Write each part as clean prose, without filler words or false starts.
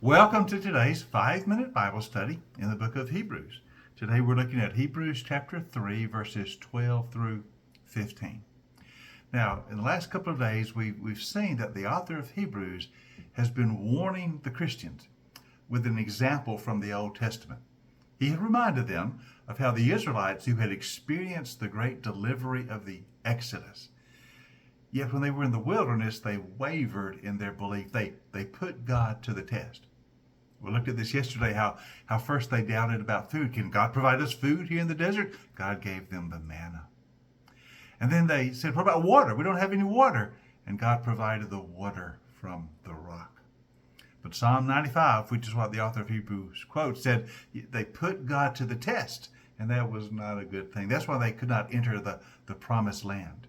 Welcome to today's 5-minute Bible study in the book of Hebrews. Today we're looking at Hebrews chapter 3, verses 12 through 15. Now, in the last couple of days, we've seen that the author of Hebrews has been warning the Christians with an example from the Old Testament. He had reminded them of how the Israelites who had experienced the great delivery of the Exodus, yet when they were in the wilderness, they wavered in their belief. They put God to the test. We looked at this yesterday, how first they doubted about food. Can God provide us food here in the desert? God gave them the manna. And then they said, what about water? We don't have any water. And God provided the water from the rock. But Psalm 95, which is what the author of Hebrews quotes, said they put God to the test. And that was not a good thing. That's why they could not enter the promised land.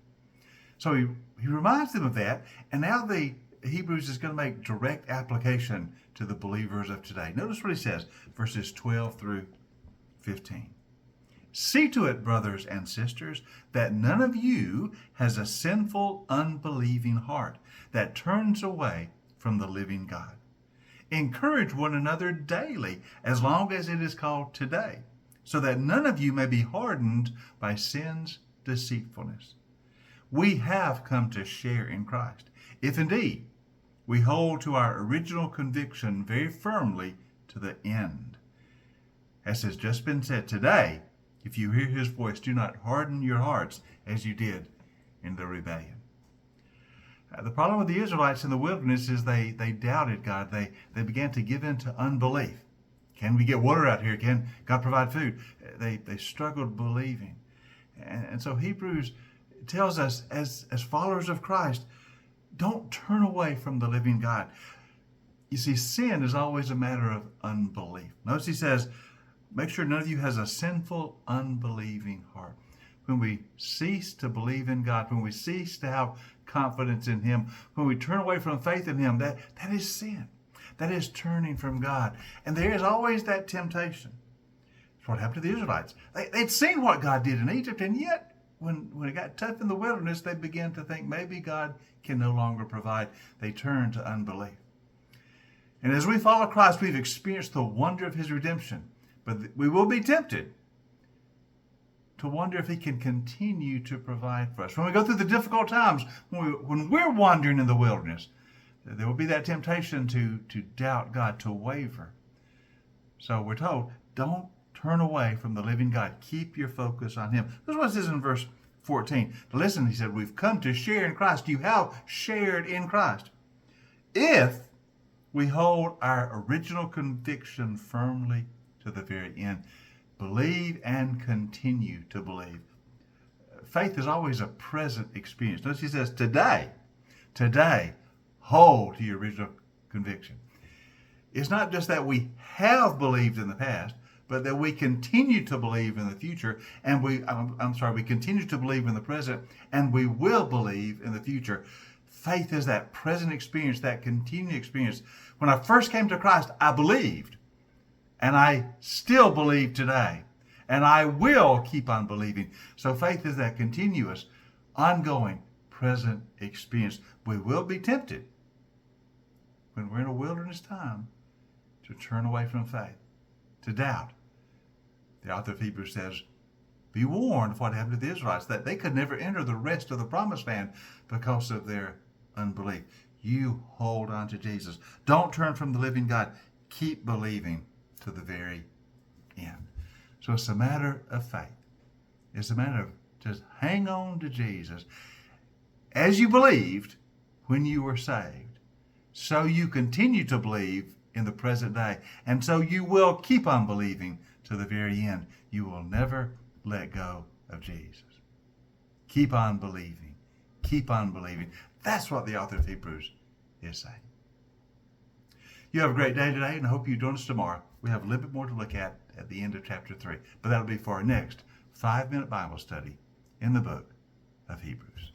So he reminds them of that, and now the Hebrews is going to make direct application to the believers of today. Notice what he says, verses 12 through 15. See to it, brothers and sisters, that none of you has a sinful, unbelieving heart that turns away from the living God. Encourage one another daily, as long as it is called today, so that none of you may be hardened by sin's deceitfulness. We have come to share in Christ, if indeed we hold to our original conviction very firmly to the end. As has just been said, today, if you hear his voice, do not harden your hearts as you did in the rebellion. The problem with the Israelites in the wilderness is they doubted God. They began to give in to unbelief. Can we get water out here? Can God provide food? They struggled believing. And so Hebrews tells us, as followers of Christ, don't turn away from the living God. You see, sin is always a matter of unbelief. Notice he says, make sure none of you has a sinful, unbelieving heart. When we cease to believe in God, when we cease to have confidence in him, when we turn away from faith in him, that is sin. That is turning from God. And there is always that temptation. That's what happened to the Israelites. They'd seen what God did in Egypt, and yet when it got tough in the wilderness, they began to think maybe God can no longer provide. They turned to unbelief. And as we follow Christ, we've experienced the wonder of his redemption. But we will be tempted to wonder if he can continue to provide for us. When we go through the difficult times, when we're wandering in the wilderness, there will be that temptation to doubt God, to waver. So we're told, don't turn away from the living God. Keep your focus on him. This is what it says in verse 14. Listen, he said, we've come to share in Christ. You have shared in Christ, if we hold our original conviction firmly to the very end. Believe and continue to believe. Faith is always a present experience. Notice he says, today, hold to your original conviction. It's not just that we have believed in the past, but that we continue to believe in the future, and we continue to believe in the present, and we will believe in the future. Faith is that present experience, that continued experience. When I first came to Christ, I believed, and I still believe today, and I will keep on believing. So faith is that continuous, ongoing, present experience. We will be tempted when we're in a wilderness time to turn away from faith, to doubt. The author of Hebrews says, be warned of what happened to the Israelites, that they could never enter the rest of the promised land because of their unbelief. You hold on to Jesus. Don't turn from the living God. Keep believing to the very end. So it's a matter of faith. It's a matter of just hang on to Jesus. As you believed when you were saved, so you continue to believe in the present day. And so you will keep on believing to the very end. You will never let go of Jesus. Keep on believing. Keep on believing. That's what the author of Hebrews is saying. You have a great day today, and I hope you join us tomorrow. We have a little bit more to look at the end of chapter 3. But that'll be for our next 5-minute Bible study in the book of Hebrews.